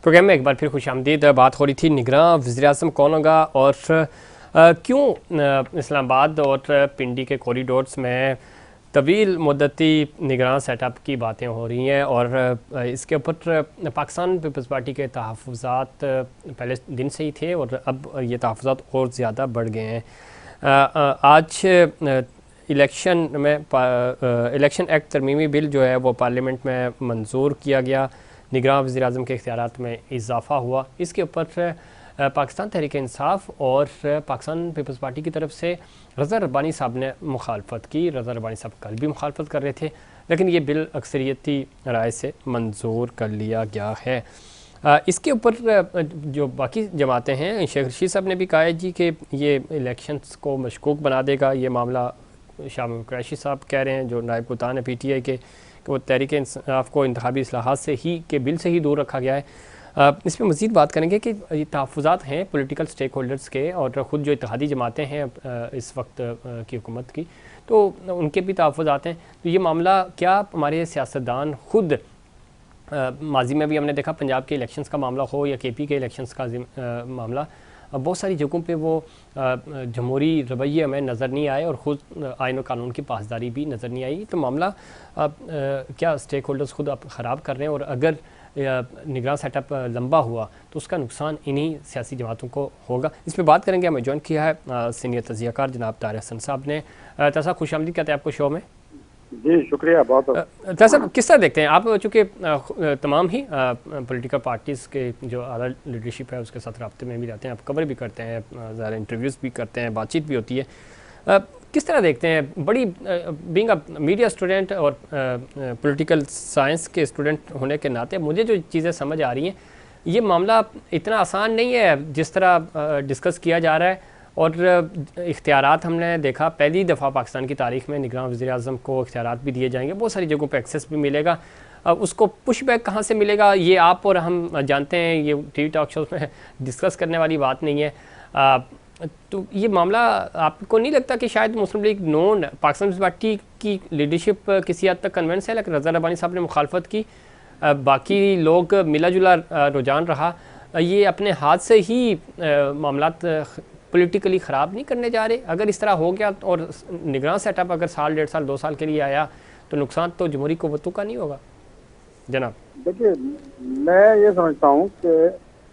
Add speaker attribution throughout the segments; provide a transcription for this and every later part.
Speaker 1: Programme में एक बार फिर खुशामदीद। बात हो रही थी निगरां वज़ीर-ए-आज़म कौन होगा और क्यों इस्लामाबाद और पिंडी के कॉरिडोर्स में तवील मुद्दती निगरान सेटअप की बातें हो रही हैं और इसके ऊपर पाकिस्तान पीपल्स पार्टी के तहफ़्फ़ुज़ात पहले दिन से ही थे और अब ये तहफ़्फ़ुज़ात और ज़्यादा बढ़ गए हैं। आज इलेक्शन एक्ट तरमीमी बिल जो है वो पार्लियामेंट में मंजूर किया गया। निगरान वज़ीर-ए-आज़म के इख्तियारात में इजाफ़ा हुआ। इसके ऊपर पाकिस्तान तहरीक इंसाफ और पाकिस्तान पीपल्स पार्टी की तरफ से रज़ा रब्बानी साहब ने मुखालफत की। रज़ा रब्बानी साहब कल भी मुखालफत कर रहे थे, लेकिन ये बिल अक्सरियती राय से मंजूर कर लिया गया है। इसके ऊपर जो बाकी जमातें हैं, शेख रशीद साहब ने भी कहा है जी कि ये इलेक्शंस को मशकूक बना देगा। ये मामला शाह महमूद कुरैशी साहब कह रहे हैं, जो नायब कुप्तान है PTI के, कि वो तहरीक इंसाफ को इंतखाबी इस्लाहात से ही के बिल से ही दूर रखा गया है। इस पर मज़ीद बात करेंगे कि ये तहफ़्फ़ुज़ात हैं पॉलिटिकल स्टेक होल्डर्स के और ख़ुद जो इत्तेहादी जमातें हैं इस वक्त की हुकूमत की, तो उनके भी तहफ़्फ़ुज़ात हैं। तो ये मामला क्या हमारे सियासतदान ख़ुद माजी में भी हमने देखा, पंजाब के इलेक्शंस का मामला हो या KP के इलेक्शंस का मामला, बहुत सारी जगहों पे वो जमहूरी रवैये हमें नज़र नहीं आए और ख़ुद आइन और कानून की पासदारी भी नज़र नहीं आई। तो मामला क्या स्टेक होल्डर्स ख़ुद आप ख़राब कर रहे हैं और अगर निगरान सेटअप लंबा हुआ तो उसका नुकसान इन्हीं सियासी जमातों को होगा। इस पर बात करेंगे। हमें ज्वाइन किया है सीनियर तज़कियाकार जनाब तारिक हसन साहब ने। तासा खुशामदीद कहते हैं आपको शो में।
Speaker 2: जी शुक्रिया बहुत।
Speaker 1: तासा किस तरह देखते हैं आप, चूँकि तमाम ही पॉलिटिकल पार्टीज़ के जो आला लीडरशिप है उसके साथ रब्ते में भी रहते हैं, आप कवर भी करते हैं, ज़्यादा इंटरव्यूज़ भी करते हैं, बातचीत भी होती है, किस तरह देखते हैं बड़ी बीइंग अ मीडिया स्टूडेंट और पॉलिटिकल साइंस के स्टूडेंट होने के नाते मुझे जो चीज़ें समझ आ रही हैं, ये मामला इतना आसान नहीं है जिस तरह डिस्कस किया जा रहा है। और इख्तियारात हमने देखा पहली दफ़ा पाकिस्तान की तारीख में निगरान वज़ीर-ए-आज़म को इख्तियारात भी दिए जाएंगे, बहुत सारी जगहों पे एक्सेस भी मिलेगा। उसको पुश बैक कहाँ से मिलेगा ये आप और हम जानते हैं, ये TV टॉक शोज़ में डिस्कस करने वाली बात नहीं है। तो ये मामला आपको नहीं लगता कि शायद मुस्लिम लीग नॉन पाकिस्तान पीपल्स पार्टी की लीडरशिप किसी हद तक कन्विंस है, लेकिन रज़ा रब्बानी साहब ने मुखालफत की, बाकी लोग मिला जुला रुझान रहा, ये अपने हाथ से ही मामलात पॉलिटिकली ख़राब नहीं करने जा रहे? अगर इस तरह हो गया और निगरान सेटअप अगर साल, 1.5 साल, 2 साल के लिए आया तो नुकसान तो जमहूरी क़ुव्वतों का नहीं होगा जनाब?
Speaker 2: देखिए, मैं ये समझता हूँ कि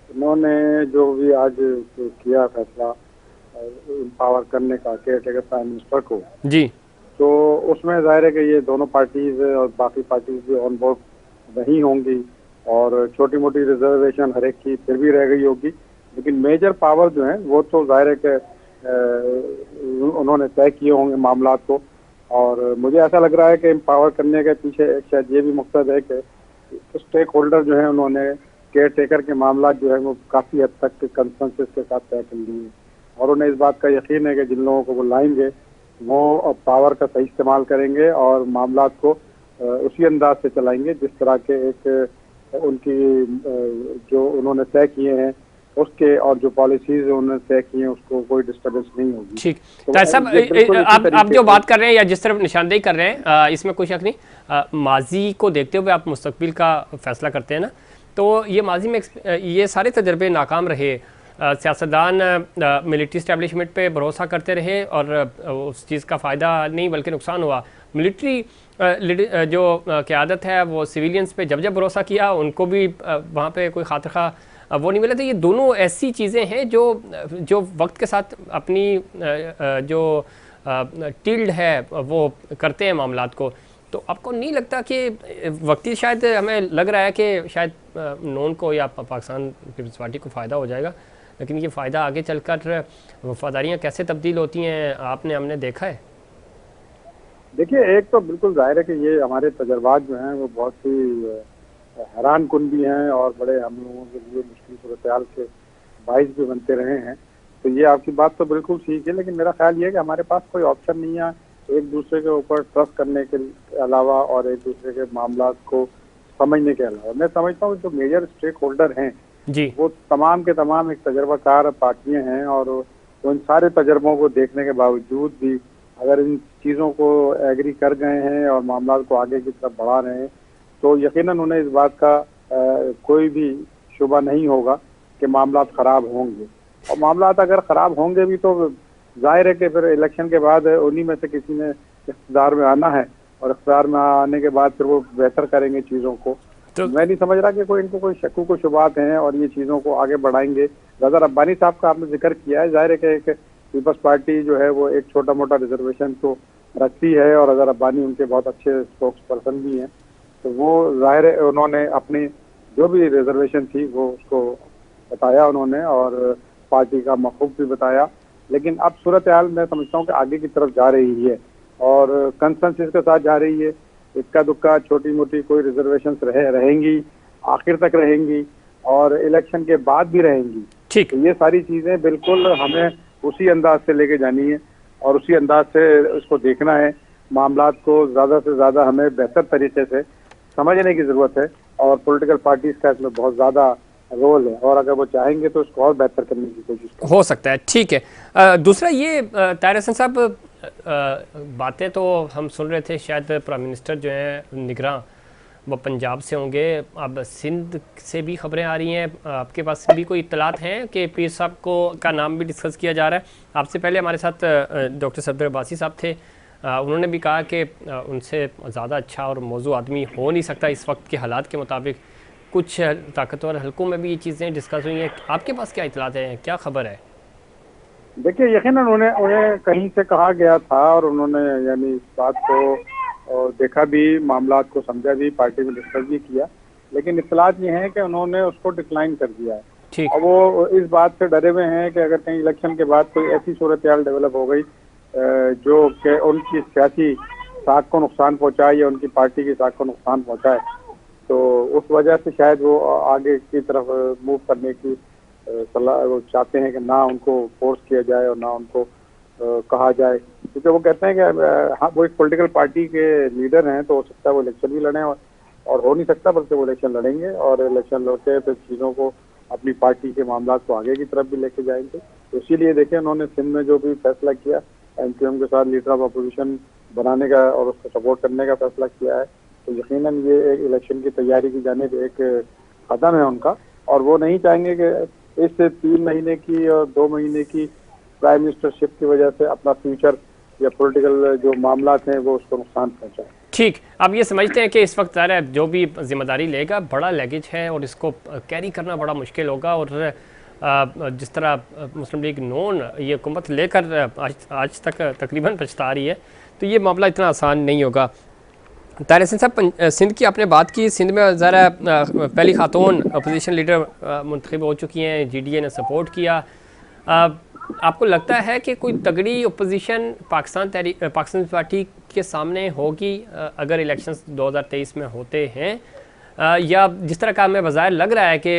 Speaker 2: उन्होंने जो भी आज किया फैसला एम्पावर करने का केयर टेकर प्राइम मिनिस्टर को
Speaker 1: जी,
Speaker 2: तो उसमें जाहिर है कि ये दोनों पार्टीज और बाकी पार्टीज भी ऑन बोर्ड नहीं होंगी और छोटी मोटी रिजर्वेशन हर एक की फिर भी रह गई होगी, लेकिन मेजर पावर जो है वो तो जाहिर है कि उन्होंने तय किए होंगे मामलात को। और मुझे ऐसा लग रहा है कि एम्पावर करने के पीछे एक शायद ये भी मकसद है कि स्टेक होल्डर जो है उन्होंने केयर टेकर के मामला जो है वो काफ़ी हद तक कंसेंसस के साथ तय कर लिए और उन्हें इस बात का यकीन है कि जिन लोगों को वो लाएंगे वो पावर का सही इस्तेमाल करेंगे और मामलात को उसी अंदाज से चलाएंगे जिस तरह के एक उनकी जो उन्होंने तय किए हैं उसके और जो पॉलिसीज उन्होंने तय की हैं उसको कोई डिस्टर्बेंस नहीं होगी।
Speaker 1: ठीक, तो सब आप जो बात कर रहे हैं या जिस तरफ निशानदेही कर रहे हैं इसमें कोई शक नहीं, माजी को देखते हुए आप मुस्तकबिल का फैसला करते हैं ना, तो ये माजी में ये सारे तजर्बे नाकाम रहे, सियासतदान मिलिट्री इस्टेब्लिशमेंट पे भरोसा करते रहे और उस चीज़ का फ़ायदा नहीं बल्कि नुकसान हुआ। मिलिट्री जो क़यादत है वो सिविलियंस पे जब भरोसा किया उनको भी वहाँ पे कोई खातिर खा वो नहीं मिला। तो ये दोनों ऐसी चीज़ें हैं जो वक्त के साथ अपनी जो टिल्ड है वो करते हैं मामलात को। तो आपको नहीं लगता कि वक्ती शायद हमें लग रहा है कि शायद नॉन को या पाकिस्तान पीपल्स पार्टी को फ़ायदा हो जाएगा, लेकिन ये फ़ायदा आगे चलकर वफादारियाँ कैसे तब्दील होती हैं आपने हमने देखा है?
Speaker 2: देखिए, एक तो बिल्कुल जाहिर है कि ये हमारे तजर्बात जो हैं वो बहुत ही हैरान कुन भी हैं और बड़े हम लोगों के लिए मुश्किल सूरत हाल के बाइस भी बनते रहे हैं। तो ये आपकी बात तो बिल्कुल ठीक है, लेकिन मेरा ख्याल ये है कि हमारे पास कोई ऑप्शन नहीं है एक दूसरे के ऊपर ट्रस्ट करने के अलावा और एक दूसरे के मामला को समझने के अलावा। मैं समझता हूँ जो मेजर स्टेक होल्डर हैं
Speaker 1: जी, वो
Speaker 2: तमाम के तमाम एक तजर्बाकार पार्टियां हैं और वो इन सारे तजर्बों को देखने के बावजूद भी अगर इन चीज़ों को एग्री कर गए हैं और मामला को आगे की तरफ बढ़ा रहे हैं तो यकीनन उन्हें इस बात का कोई भी शुबा नहीं होगा कि मामला ख़राब होंगे। और मामला अगर ख़राब होंगे भी तो जाहिर है कि फिर इलेक्शन के बाद उन्हीं में से किसी ने इक़्तिदार में आना है, और इक़्तिदार में आने के बाद फिर वो बेहतर करेंगे चीज़ों को।
Speaker 1: तो
Speaker 2: मैं नहीं समझ रहा कि इनको कोई शक्कू को शुबात हैं और ये चीज़ों को आगे बढ़ाएंगे। रज़ा रब्बानी साहब का आपने जिक्र किया है, जाहिर है कि एक पीपल्स पार्टी जो है वो एक छोटा मोटा रिजर्वेशन तो रखती है, और रज़ा रब्बानी उनके बहुत अच्छे स्पोक्स पर्सन भी हैं। तो वो जाहिर है उन्होंने अपनी जो भी रिजर्वेशन थी वो उसको बताया उन्होंने, और पार्टी का मखूब भी बताया। लेकिन अब सूरत हाल मैं समझता हूँ कि आगे की तरफ जा रही है और कंसेंसस के साथ जा रही है। इक्का दुक्का छोटी मोटी कोई रिजर्वेशन रहेंगी, आखिर तक रहेंगी, और इलेक्शन के बाद भी रहेंगी।
Speaker 1: ठीक,
Speaker 2: तो ये सारी चीज़ें बिल्कुल हमें उसी अंदाज से लेके जानी है और उसी अंदाज से उसको देखना है। मामलात को ज़्यादा से ज़्यादा हमें बेहतर तरीके से समझने की ज़रूरत है, और पॉलिटिकल पार्टीज़ का इसमें बहुत ज़्यादा रोल है, और अगर वो चाहेंगे तो इसको और बेहतर करने की कोशिश करें।
Speaker 1: हो सकता है। ठीक है। दूसरा ये ताहिर हसन साहब, बातें तो हम सुन रहे थे शायद प्राइम मिनिस्टर जो हैं निगरान वो पंजाब से होंगे, अब सिंध से भी खबरें आ रही हैं, आपके पास भी कोई इत्तलात हैं कि पीर साहब को का नाम भी डिस्कस किया जा रहा है? आपसे पहले हमारे साथ डॉक्टर सफदर अब्बासी साहब थे, उन्होंने भी कहा कि उनसे ज़्यादा अच्छा और मौजू आदमी हो नहीं सकता इस वक्त के हालात के मुताबिक। कुछ ताकतवर हलकों में भी ये चीज़ें डिस्कस हुई हैं, आपके पास क्या इत्तलात हैं, क्या खबर है?
Speaker 2: देखिए, यकीनन उन्हें कहीं से कहा गया था, और उन्होंने यानी इस बात को देखा भी, मामलात को समझा भी, पार्टी में डिस्कस भी किया, लेकिन इत्तलात ये हैं कि उन्होंने उसको डिक्लाइन कर दिया है।
Speaker 1: ठीक,
Speaker 2: और वो इस बात से डरे हुए हैं कि अगर कहीं इलेक्शन के बाद कोई ऐसी सूरत हाल डेवलप हो गई जो कि उनकी सियासी साख को नुकसान पहुंचाए या उनकी पार्टी की साख को नुकसान पहुंचाए, तो उस वजह से शायद वो आगे की तरफ मूव करने की सलाह वो चाहते हैं कि ना उनको फोर्स किया जाए और ना उनको कहा जाए, क्योंकि वो कहते हैं कि हाँ वो एक पॉलिटिकल पार्टी के लीडर हैं, तो हो सकता है वो इलेक्शन भी लड़ें, और हो नहीं सकता बल्कि वो इलेक्शन लड़ेंगे, और इलेक्शन लड़के फिर चीज़ों को अपनी पार्टी के मामला को आगे की तरफ भी लेके जाएंगे। तो इसीलिए देखें उन्होंने सिंध में जो भी फैसला किया, एमक्यूएम के साथ लीडर ऑफ अपोजिशन बनाने का और उसको सपोर्ट करने का फैसला किया है, तो यकीनन ये एक इलेक्शन की तैयारी की जानिब एक कदम है उनका, और वो नहीं चाहेंगे कि इस 3 महीने की और 2 महीने की प्राइम मिनिस्टरशिप की वजह से अपना फ्यूचर या पॉलिटिकल जो मामला हैं वो उसको नुकसान पहुंचाए।
Speaker 1: ठीक, अब ये समझते हैं कि इस वक्त ज़ाहिर है जो भी जिम्मेदारी लेगा बड़ा लगेज है और इसको कैरी करना बड़ा मुश्किल होगा, और जिस तरह मुस्लिम लीग नून ये हुकूमत लेकर आज तक तकरीबन पछता रही है, तो ये मामला इतना आसान नहीं होगा। ताहिर हसन साहब, सिंध की आपने बात की, सिंध में ज़रा पहली खातून अपोजिशन लीडर मुंतखब हो चुकी हैं, GDA ने सपोर्ट किया। आपको लगता है कि कोई तगड़ी अपोजिशन पाकिस्तान पार्टी के सामने होगी अगर इलेक्शंस 2023 में होते हैं, या जिस तरह का हमें बाज़ाहिर लग रहा है कि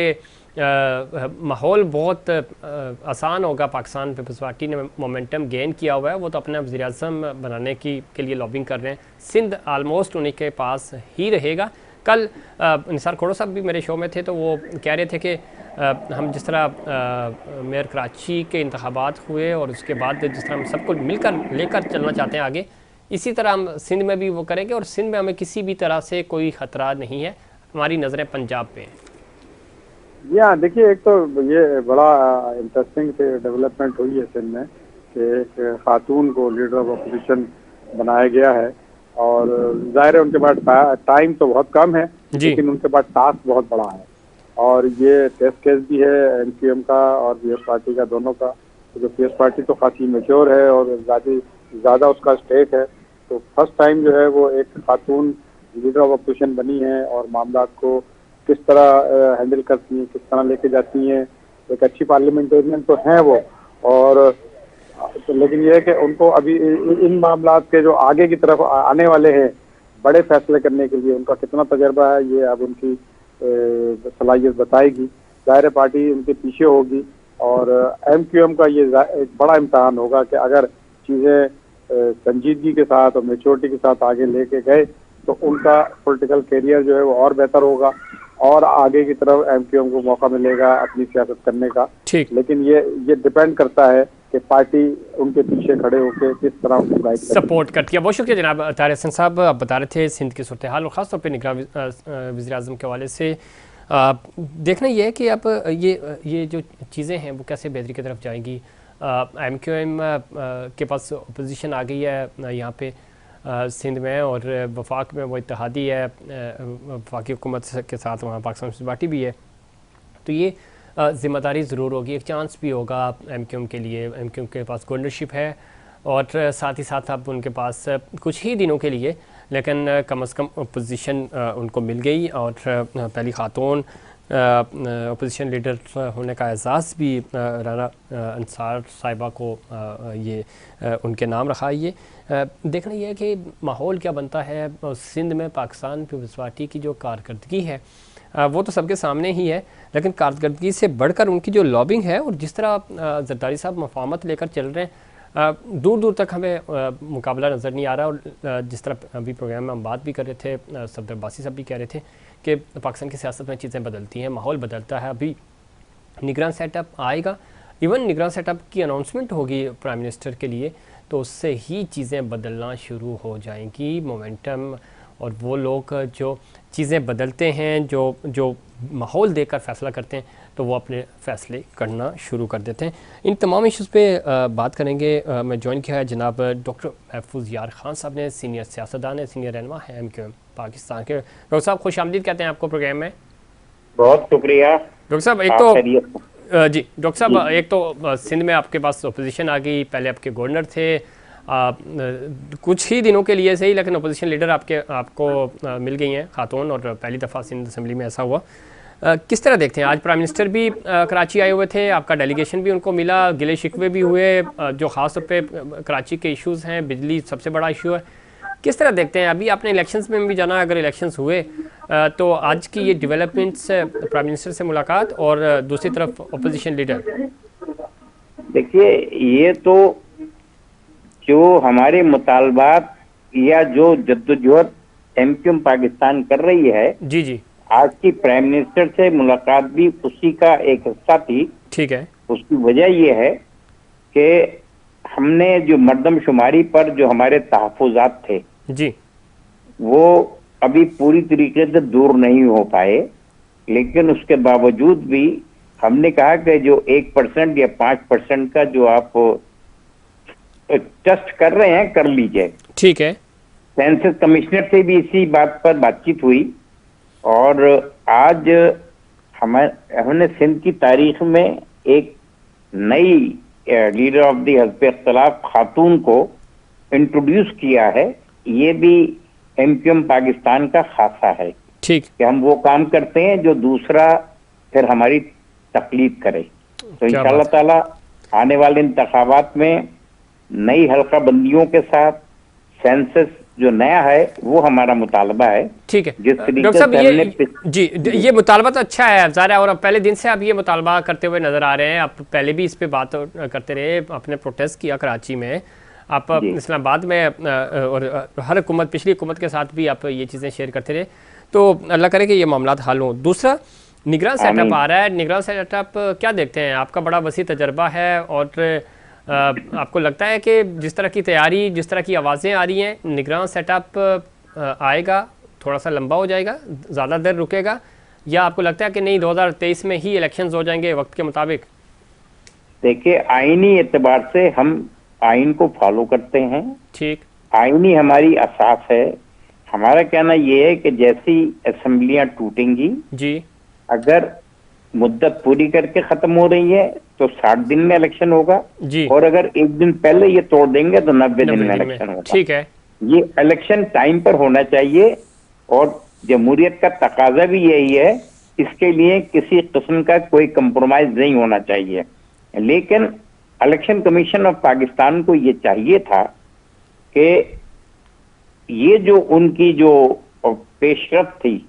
Speaker 1: माहौल बहुत आसान होगा, पाकिस्तान पीपल्स पार्टी ने मोमेंटम गेन किया हुआ है, वो तो अपना वज़ीर-ए-आज़म बनाने के लिए लॉबिंग कर रहे हैं, सिंध आलमोस्ट उन्हीं के पास ही रहेगा। कल निसार खोड़ो साहब भी मेरे शो में थे, तो वो कह रहे थे कि हम जिस तरह मेयर कराची के इंतखाबात हुए और उसके बाद जिस तरह हम सबको मिलकर लेकर चलना चाहते हैं आगे, इसी तरह हम सिंध में भी वो करेंगे, और सिंध में हमें किसी भी तरह से कोई ख़तरा नहीं है, हमारी नज़रें पंजाब पे हैं।
Speaker 2: या देखिए, एक तो ये बड़ा इंटरेस्टिंग से डेवलपमेंट हुई है सिंध में कि एक खातून को लीडर ऑफ अपोजिशन बनाया गया है, और जाहिर है उनके पास टाइम तो बहुत कम है, लेकिन उनके पास टास्क बहुत बड़ा है, और ये टेस्ट केस भी है एमक्यूएम का और पीएस पार्टी का, दोनों का। तो जो पीएस पार्टी तो खासी मैच्योर है और ज़्यादा उसका स्टेक है, तो फर्स्ट टाइम जो है वो एक खातून लीडर ऑफ अपोजिशन बनी है, और मामला को किस तरह हैंडल करती हैं, किस तरह लेके जाती हैं, एक अच्छी पार्लियामेंटेरियन तो हैं वो, और तो लेकिन ये है कि उनको अभी इन मामलात के जो आगे की तरफ आने वाले हैं बड़े फैसले करने के लिए उनका कितना तजर्बा है, ये अब उनकी सलाहियत बताएगी। जाहिर पार्टी उनके पीछे होगी, और एमक्यूएम का ये एक बड़ा इम्तहान होगा कि अगर चीज़ें संजीदगी के साथ और मेच्योरिटी के साथ आगे लेके गए तो उनका पॉलिटिकल करियर जो है वो और बेहतर होगा, और आगे की तरफ एमक्यूएम को मौका मिलेगा अपनी सियासत करने का। लेकिन ये डिपेंड करता है कि पार्टी उनके पीछे खड़े होकर किस तरह उनको गाइड
Speaker 1: सपोर्ट करती है। बहुत शुक्रिया जनाब ताहिर हसन साहब, आप बता रहे थे सिंध की सूरत हाल और ख़ासतौर पर निगरान वज़ीर-ए-आज़म के हवाले से देखना ये है कि अब ये जो चीज़ें हैं वो कैसे बेहतरी की तरफ जाएंगी। MQM के पास अपोजिशन आ गई है यहाँ पे सिंध में, और वफाक में वो इत्तेहादी है, वफाकी हुकूमत के साथ वहाँ पाकिस्तान पीपल्स पार्टी भी है। तो ये ज़िम्मेदारी ज़रूर होगी, एक चांस भी होगा MQM के लिए। MQM के पास गवर्नरशिप है और साथ ही साथ अब उनके पास कुछ ही दिनों के लिए, लेकिन कम से कम पोजीशन उनको मिल गई, और पहली खातून अपोजिशन लीडर होने का एहसास भी राना अंसार साहिबा को ये उनके नाम रखा। ये देखना ये है कि माहौल क्या बनता है सिंध में। पाकिस्तान पीपल्स पार्टी की जो कारकर्दगी है वो तो सबके सामने ही है, लेकिन कारकर्दगी से बढ़कर उनकी जो लॉबिंग है, और जिस तरह जरदारी साहब मफाहमत लेकर चल रहे हैं, दूर दूर तक हमें मुकाबला नज़र नहीं आ रहा। और जिस तरह अभी प्रोग्राम में हम बात भी कर रहे थे, सफदर अब्बासी साहब भी कह रहे थे कि पाकिस्तान की सियासत में चीज़ें बदलती हैं, माहौल बदलता है। अभी निगरान सेटअप आएगा, इवन निगरान सेटअप की अनाउंसमेंट होगी प्राइम मिनिस्टर के लिए, तो उससे ही चीज़ें बदलना शुरू हो जाएंगी। मोमेंटम और वो लोग जो चीज़ें बदलते हैं, जो माहौल देखकर फ़ैसला करते हैं, तो वो अपने फ़ैसले करना शुरू कर देते हैं। इन तमाम इश्यूज़ पे बात करेंगे। मैं ज्वाइन किया है जनाब डॉक्टर महफूज यार खान साहब ने, सीनियर सियासतदान है, सीनियर रहनुमा है MQM पाकिस्तान के। डॉक्टर साहब खुश आमदीद कहते हैं आपको प्रोग्राम में।
Speaker 3: बहुत शुक्रिया
Speaker 1: डॉक्टर साहब। एक तो जी डॉक्टर साहब, एक तो सिंध में आपके पास अपोजिशन आ गई, पहले आपके गवर्नर थे, कुछ ही दिनों के लिए सही, लेकिन अपोजिशन लीडर आपको मिल गई हैं खातून, और पहली दफ़ा सिंध असम्बली में ऐसा हुआ। किस तरह देखते हैं? आज प्राइम मिनिस्टर भी कराची आए हुए थे, आपका डेलीगेशन भी उनको मिला, गिले शिकवे भी हुए, जो ख़ास तौर पे कराची के इश्यूज़ हैं, बिजली सबसे बड़ा इशू है। किस तरह देखते हैं? अभी आपने इलेक्शंस में भी जाना, अगर इलेक्शंस हुए तो आज की ये डेवलपमेंट्स, प्राइम मिनिस्टर से मुलाकात और दूसरी तरफ अपोजिशन लीडर।
Speaker 3: देखिए, ये तो जो हमारे मुतालबात या जो जद्दोजहद MQM पाकिस्तान कर रही है,
Speaker 1: जी जी,
Speaker 3: आज की प्राइम मिनिस्टर से मुलाकात भी उसी का एक हिस्सा थी।
Speaker 1: ठीक है।
Speaker 3: उसकी वजह ये है कि हमने जो मर्दमशुमारी पर जो हमारे तहफ़्फ़ुज़ात थे
Speaker 1: जी,
Speaker 3: वो अभी पूरी तरीके से दूर नहीं हो पाए, लेकिन उसके बावजूद भी हमने कहा कि जो 1% या 5% का जो आप टेस्ट कर रहे हैं, कर लीजिए।
Speaker 1: ठीक है।
Speaker 3: सेंसस कमिश्नर से भी इसी बात पर बातचीत हुई, और आज हमने सिंध की तारीख में एक नई लीडर ऑफ द हज़्ब इख्तिलाफ खातून को इंट्रोड्यूस किया है। ये भी MQM पाकिस्तान का खासा है,
Speaker 1: ठीक,
Speaker 3: कि हम वो काम करते हैं जो दूसरा फिर हमारी तकलीद करे। तो इंशाअल्लाह ताला आने वाले इंतखाबात में नई हल्का बंदियों के साथ सेंसस जो नया है वो हमारा मुतालबा है।
Speaker 1: ठीक है
Speaker 3: जिस
Speaker 1: डॉक्टर साहब, ये मुतालबा तो अच्छा है ज़ाहिर, और पहले दिन से आप ये मुतालबा करते हुए नज़र आ रहे हैं। आप पहले भी इस पे बात करते रहे, आपने प्रोटेस्ट किया कराची में, आप इस्लामाबाद में, और हर हुकूमत, पिछली हुकूमत के साथ भी आप ये चीज़ें शेयर करते रहे। तो अल्लाह करे कि ये मामला हल हों। दूसरा, निगरान सेटअप आ रहा है। निगरान सेटअप क्या देखते हैं? आपका बड़ा वसी तजर्बा है, और आपको लगता है कि जिस तरह की तैयारी, जिस तरह की आवाज़ें आ रही हैं, निगरान सेटअप आएगा, थोड़ा सा लंबा हो जाएगा, ज़्यादा देर रुकेगा, या आपको लगता है कि नहीं 2023 में ही इलेक्शंस हो जाएंगे वक्त के मुताबिक?
Speaker 3: देखिए, आईनी एतबार से हम आइन को फॉलो करते हैं।
Speaker 1: ठीक,
Speaker 3: आईनी हमारी असास है। हमारा कहना यह है कि जैसी असेंबलियां टूटेंगी
Speaker 1: जी,
Speaker 3: अगर मुद्दत पूरी करके खत्म हो रही है तो 60 दिन में इलेक्शन होगा
Speaker 1: जी,
Speaker 3: और अगर एक दिन पहले ये तोड़ देंगे तो 90 दिन में इलेक्शन होगा।
Speaker 1: ठीक है।
Speaker 3: ये इलेक्शन टाइम पर होना चाहिए, और जमहूरियत का तकाजा भी यही है। इसके लिए किसी किस्म का कोई कंप्रोमाइज नहीं होना चाहिए। लेकिन इलेक्शन कमीशन ऑफ पाकिस्तान को ये चाहिए था कि ये जो उनकी जो पेशरफ थी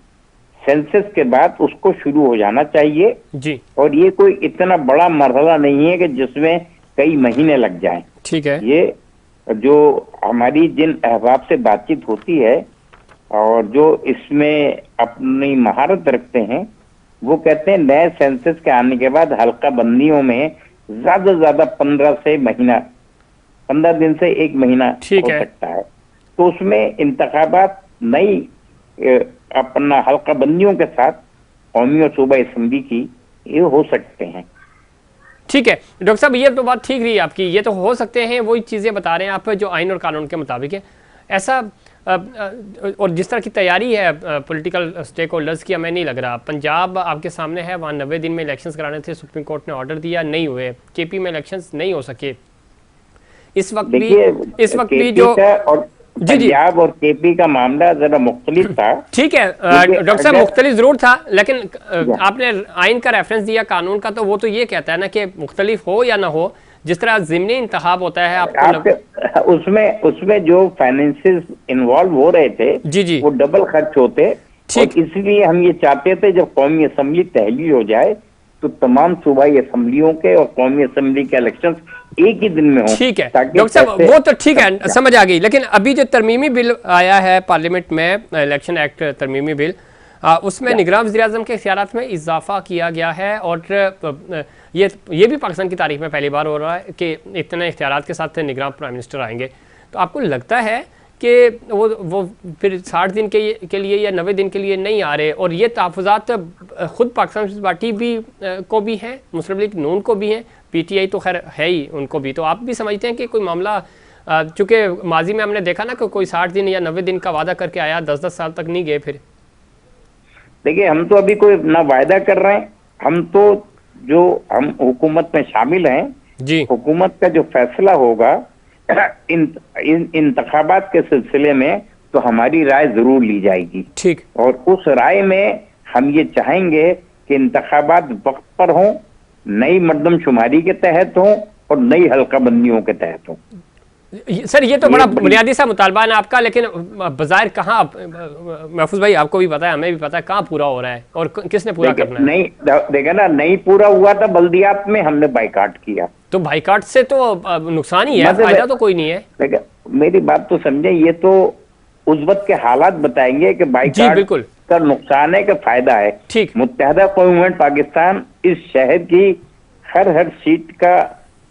Speaker 3: सेंसस के बाद, उसको शुरू हो जाना चाहिए
Speaker 1: जी,
Speaker 3: और ये कोई इतना बड़ा मरहला नहीं है कि जिसमें कई महीने लग जाएं।
Speaker 1: ठीक है।
Speaker 3: ये जो हमारी जिन अहबाब से बातचीत होती है और जो इसमें अपनी महारत रखते हैं, वो कहते हैं नए सेंसस के आने के बाद हल्का बंदियों में ज्यादा से ज्यादा 15 दिन से 1 महीना हो सकता है। तो उसमें इंतखाबात नई अपना हल्का बंदियों के साथ कौमी और सूबाई असम्बली की, ये हो सकते हैं।
Speaker 1: ठीक है डॉक्टर साहब, ये तो बात ठीक रही आपकी, ये तो हो सकते हैं, वही चीज़ें बता रहे हैं आप जो आइन और कानून के मुताबिक है। ऐसा और जिस तरह की तैयारी है पॉलिटिकल स्टेक होल्डर्स की, हमें नहीं लग रहा। पंजाब आपके सामने है, वहाँ 90 दिन में इलेक्शंस कराने थे, सुप्रीम कोर्ट ने ऑर्डर दिया, नहीं हुए। केपी में इलेक्शंस नहीं हो सके इस वक्त भी जो जी जी
Speaker 3: पंजाब और केपी का मामला जरा मुख्तलिफ था।
Speaker 1: ठीक है डॉक्टर साहब, मुख्तलिफ जरूर था, लेकिन आपने आइन का रेफरेंस दिया, कानून का, तो वो तो ये कहता है ना कि मुख्तलिफ हो या ना हो, जिस तरह ज़िमनी इंतखाब होता है आपको
Speaker 3: उसमें जो फाइनेंसेस इन्वॉल्व हो रहे थे
Speaker 1: जी जी
Speaker 3: वो डबल खर्च होते, और इसलिए हम ये चाहते थे जब कौमी असम्बली तहलील हो जाए तो तमाम सूबाई असम्बलियों के और कौमी असम्बली के इलेक्शन एक ही दिन में हो।
Speaker 1: ठीक है डॉक्टर साहब, वो तो ठीक है, समझ आ गई, लेकिन अभी जो तरमीमी बिल आया है पार्लियामेंट में, इलेक्शन एक्ट तरमीमी बिल, उसमें निगरान वज़ीर-ए-आज़म के इख्तियारात में इजाफा किया गया है, और ये भी पाकिस्तान की तारीख में पहली बार हो रहा है कि इतने इख्तियारात के साथ निगरान प्राइम मिनिस्टर आएंगे। तो आपको लगता है कि वो फिर 60 दिन के लिए या 90 दिन के लिए नहीं आ रहे, और ये तहफ़्फ़ुज़ात ख़ुद पाकिस्तान पीपल्स पार्टी भी को भी हैं, मुस्लिम लीग नून को भी हैं, PTI तो खैर है ही उनको भी, तो आप भी समझते हैं कि कोई मामला, चूँकि माजी में हमने देखा ना कि कोई 60 दिन या 90 दिन का वादा करके आया, 10-10 साल तक नहीं गए। फिर
Speaker 3: देखिए, हम तो अभी कोई ना वायदा कर रहे हैं, हम तो जो हम हुकूमत में शामिल हैं
Speaker 1: जी,
Speaker 3: हुकूमत का जो फैसला होगा इंतखाबात के सिलसिले में तो हमारी राय जरूर ली जाएगी।
Speaker 1: ठीक,
Speaker 3: और उस राय में हम ये चाहेंगे कि इंतखाबात वक्त पर हों, नई मर्दमशुमारी के तहत हों और नई हल्काबंदियों के तहत हों।
Speaker 1: सर ये तो बड़ा बुनियादी सा मुतालबा है आपका, लेकिन बाज़ाहिर कहाँ, महफूज भाई आपको भी पता है, हमें भी पता है, कहाँ पूरा हो रहा है और किसने पूरा करना है?
Speaker 3: नहीं देखा ना, नहीं पूरा हुआ था बल्दियात में, हमने बाइकाट किया।
Speaker 1: तो बाइकाट से तो नुकसान ही है, फायदा तो कोई नहीं है।
Speaker 3: देखा, मेरी बात तो समझे, ये तो उस वक्त के हालात बताएंगे कि बाइकाट का नुकसान है कि फायदा है।
Speaker 1: ठीक,
Speaker 3: मुत्तहदा कौमी पाकिस्तान इस शहर की हर सीट का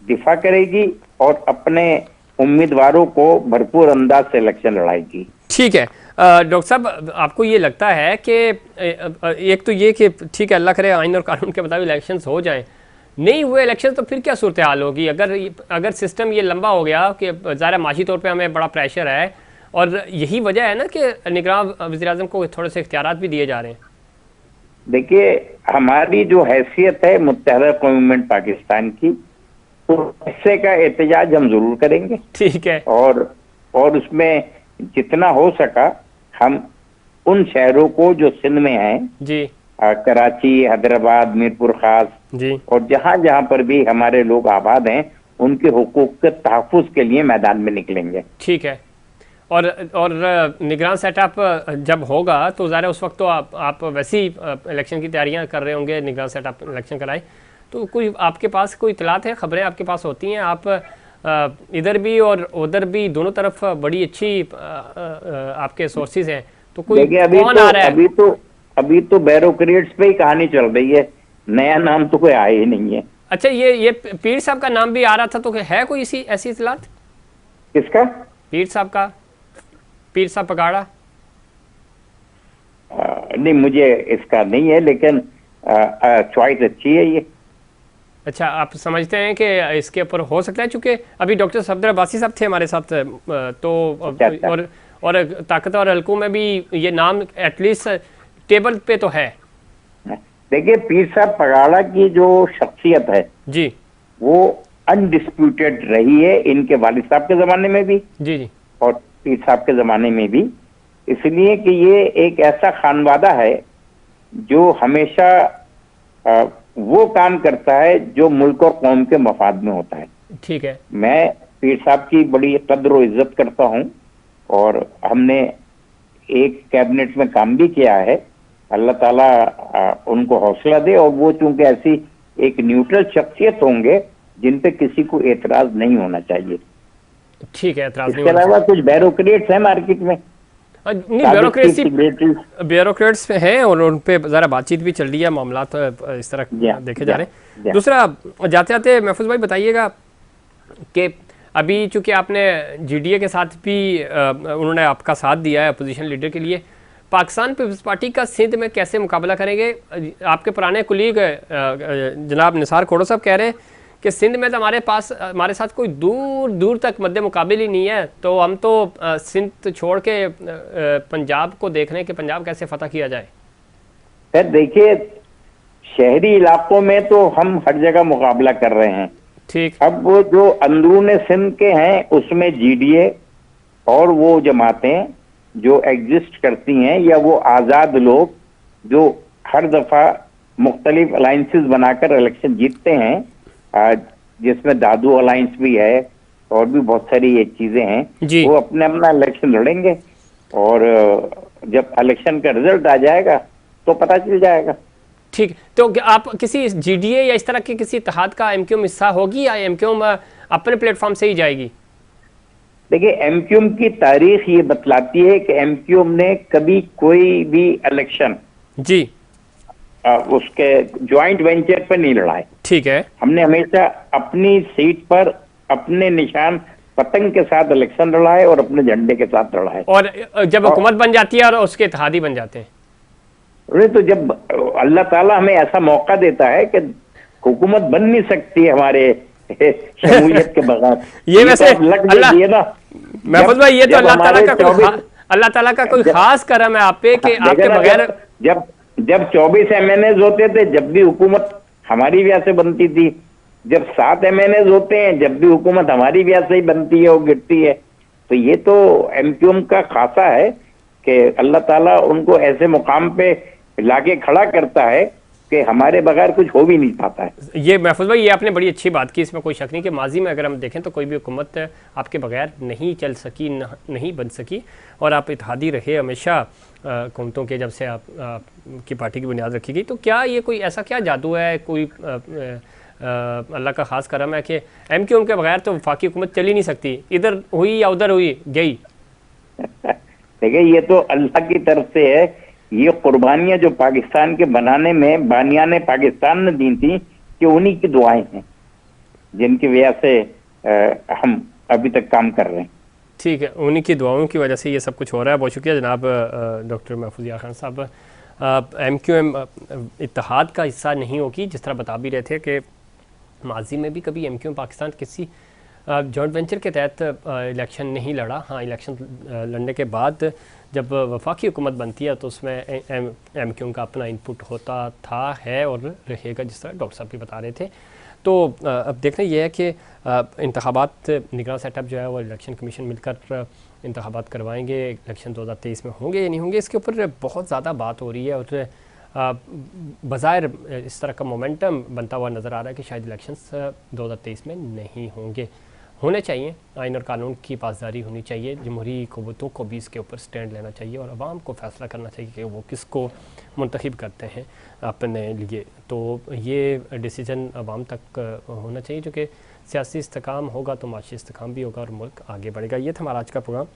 Speaker 3: दिफा करेगी और अपने उम्मीदवारों को भरपूर अंदाज से इलेक्शन लड़ाएगी।
Speaker 1: ठीक है डॉक्टर साहब, आपको ये लगता है कि एक तो ये कि ठीक है, अल्लाह करे आइन और कानून के मुताबिक इलेक्शंस हो जाएं, नहीं हुए इलेक्शन तो फिर क्या सूरत हाल होगी? अगर सिस्टम ये लंबा हो गया कि ज़ाहिर माशी तौर पे हमें बड़ा प्रेशर है, और यही वजह है ना कि निगरान वज़ीर-ए-आज़म को थोड़े से इख्तियारात भी दिए जा रहे हैं।
Speaker 3: देखिए, हमारी जो हैसियत है मुत्तहदा कौमी पाकिस्तान की, हिस्से का एहतजाज हम जरूर करेंगे।
Speaker 1: ठीक है,
Speaker 3: और उसमें जितना हो सका हम उन शहरों को जो सिंध में हैं
Speaker 1: जी,
Speaker 3: कराची, हैदराबाद, मीरपुर खास
Speaker 1: जी, और
Speaker 3: जहां जहां पर भी हमारे लोग आबाद हैं, उनके हुकूक के तहफ़्फ़ुज़ के लिए मैदान में निकलेंगे।
Speaker 1: ठीक है, और निगरान सेटअप जब होगा तो ज़ाहिर उस वक्त तो आप वैसे ही इलेक्शन की तैयारियां कर रहे होंगे, निगरान सेटअप इलेक्शन कराए, तो कोई आपके पास कोई इतलात है, खबरें आपके पास होती हैं? आप इधर भी और उधर भी दोनों तरफ बड़ी अच्छी आपके सोर्सेज हैं, तो कोई कौन आ रहा है?
Speaker 3: अभी तो बैरोक्रेट्स पे ही कहानी चल रही है, नया नाम तो कोई आया ही नहीं है।
Speaker 1: अच्छा, ये पीर साहब का नाम भी आ रहा था, तो है कोई ऐसी इतलात?
Speaker 3: किसका?
Speaker 1: पीर साहब का, पीर साहब पगाड़ा?
Speaker 3: नहीं, मुझे इसका नहीं है, लेकिन चॉइस अच्छी है ये।
Speaker 1: अच्छा, आप समझते हैं कि इसके ऊपर हो सकता है, चूंकि अभी डॉक्टर सफदर अब्बासी साहब थे हमारे साथ, तो और ताकतवर हल्कों में भी ये नाम एटलीस्ट टेबल पे तो है।
Speaker 3: देखिए, पीर साहब पगाड़ा की जो शख्सियत है
Speaker 1: जी,
Speaker 3: वो अनडिस्प्यूटेड रही है, इनके वालिद साहब के जमाने में भी
Speaker 1: जी जी,
Speaker 3: और पीर साहब के जमाने में भी, इसलिए कि ये एक ऐसा खानवादा है जो हमेशा वो काम करता है जो मुल्क और कौम के मफाद में होता है।
Speaker 1: ठीक है,
Speaker 3: मैं पीर साहब की बड़ी कद्र और इज्जत करता हूं, और हमने एक कैबिनेट में काम भी किया है। अल्लाह ताला उनको हौसला दे, और वो चूंकि ऐसी एक न्यूट्रल शख्सियत होंगे जिन पे किसी को एतराज नहीं होना चाहिए।
Speaker 1: ठीक है, एतराज नहीं।
Speaker 3: इसके अलावा कुछ बैरोक्रेट्स हैं मार्केट में,
Speaker 1: नहीं ब्यूरोक्रेट्स हैं, और उन पे ज़रा बातचीत भी चल रही है, मामला तो इस तरह देखे जा रहे हैं। दूसरा, जाते जाते महफूज भाई बताइएगा कि अभी चूंकि आपने GDA के साथ भी उन्होंने आपका साथ दिया है अपोजिशन लीडर के लिए, पाकिस्तान पीपल्स पार्टी का सिंध में कैसे मुकाबला करेंगे? आपके पुराने कुलीग जनाब निसार खोड़ो साहब कह रहे हैं कि सिंध में तो हमारे साथ कोई दूर दूर तक मद्दे मुकाबिल ही नहीं है, तो हम तो सिंध छोड़ के पंजाब को देख रहे हैं कि पंजाब कैसे फतह किया जाए।
Speaker 3: सर देखिए, शहरी इलाकों में तो हम हर जगह मुकाबला कर रहे हैं।
Speaker 1: ठीक।
Speaker 3: अब वो जो अंदरूने सिंध के हैं उसमें जीडीए और वो जमातें जो एग्जिस्ट करती हैं, या वो आजाद लोग जो हर दफा मुख्तलिफ अलायंसेस बनाकर इलेक्शन जीतते हैं, जिसमें दादू अलायंस भी है और भी बहुत सारी ये चीजें हैं, वो अपने अपना इलेक्शन लड़ेंगे और जब इलेक्शन का रिजल्ट आ जाएगा तो पता चल जाएगा।
Speaker 1: ठीक, तो आप किसी जीडीए या इस तरह के किसी इत्तेहाद का एमक्यूएम हिस्सा होगी या एमक्यूएम अपने प्लेटफॉर्म से ही जाएगी? देखिए,
Speaker 3: एमक्यूएम की तारीख ये बतलाती है कि एमक्यूएम ने कभी कोई भी इलेक्शन उसके ज्वाइंट वेंचर पर नहीं लड़ाए।
Speaker 1: ठीक है।
Speaker 3: हमने हमेशा अपनी सीट पर अपने निशान पतंग के साथ इलेक्शन लड़ाए और अपने झंडे के साथ लड़ाए।
Speaker 1: और जब हुकूमत बन जाती है और उसके इत्तेहादी बन जाते हैं,
Speaker 3: तो जब अल्लाह ताला हमें ऐसा मौका देता है कि हुकूमत बन नहीं सकती है हमारे शमूलियत के बगैर।
Speaker 1: ये वैसे
Speaker 3: अल्लाह
Speaker 1: महफूज भाई, ये तो अल्लाह ताला का कोई खास करम है आप पे कि आपके बगैर
Speaker 3: जब 24 MNAs होते थे जब भी हुकूमत हमारी वजह से बनती थी, जब 7 MNAs होते हैं जब भी हुकूमत हमारी वजह से ही बनती है और गिरती है। तो ये तो एमक्यूएम का खासा है कि अल्लाह ताला उनको ऐसे मुकाम पे लाके खड़ा करता है कि हमारे बगैर कुछ हो भी नहीं पाता है।
Speaker 1: ये महफूज भाई, ये आपने बड़ी अच्छी बात की, इसमें कोई शक नहीं कि माजी में अगर हम देखें तो कोई भी हुकूमत आपके बगैर नहीं चल सकी, नहीं बन सकी, और आप इत्तेहादी रहे हमेशा हुकूमतों के जब से आप की पार्टी की बुनियाद रखी गई। तो क्या ये कोई ऐसा क्या जादू है, कोई अल्लाह का खास करम है कि एमक्यूएम के बगैर तो वफाकी हुकूमत चल ही नहीं सकती, इधर हुई या उधर हुई गई?
Speaker 3: देखिए, ये तो अल्लाह की तरफ से है। ये कुर्बानियां जो पाकिस्तान के बनाने में बानियाने पाकिस्तान ने दी थी, कि उन्हीं की दुआएं हैं जिनकी वजह से हम अभी तक काम कर रहे हैं।
Speaker 1: ठीक है, उन्हीं की दुआओं की वजह से ये सब कुछ हो रहा है। बहुत शुक्रिया जनाब डॉक्टर महफूज यार खान साहब। एमक्यूएम इत्तेहाद का हिस्सा नहीं होगी, जिस तरह बता भी रहे थे कि माजी में भी कभी एमक्यूएम पाकिस्तान किसी जॉइंट वेंचर के तहत इलेक्शन नहीं लड़ा। हाँ, इलेक्शन लड़ने के बाद जब वफाकी हुकूमत बनती है तो उसमें एमक्यूएम का अपना इनपुट होता था, है और रहेगा, जिस तरह डॉक्टर साहब भी बता रहे थे। तो अब देखना यह है कि इंतखाबात निगरान सेटअप जो है वो इलेक्शन कमीशन मिलकर इंतखाबात करवाएंगे। इलेक्शन 2023 में होंगे या नहीं होंगे, इसके ऊपर बहुत ज़्यादा बात हो रही है और बज़ाहिर इस तरह का मोमेंटम बनता हुआ नज़र आ रहा है कि शायद इलेक्शंस 2023 में नहीं होंगे। होने चाहिए, आइन और कानून की पासदारी होनी चाहिए, जमहूरी क़ुव्वतों को भी इसके ऊपर स्टैंड लेना चाहिए और आवाम को फ़ैसला करना चाहिए कि वो किसको मुंतखब करते हैं अपने लिए। तो ये डिसीजन आवाम तक होना चाहिए, जो कि सियासी इस्तेकाम होगा तो माशी इस्तेकाम भी होगा और मुल्क आगे बढ़ेगा। ये था हमारा आज का प्रोग्राम।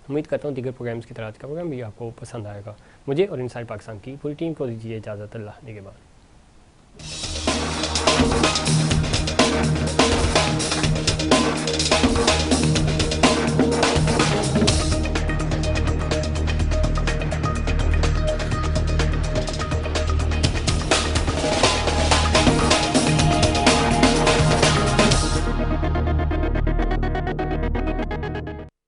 Speaker 1: उम्मीद करता हूँ दीगर प्रोग्राम्स की तरह आज का प्रोग्राम भी आपको पसंद आएगा। मुझे और इनसाइड पाकिस्तान की पूरी टीम को दीजिए इजाज़त। अल्लाह निगहबान।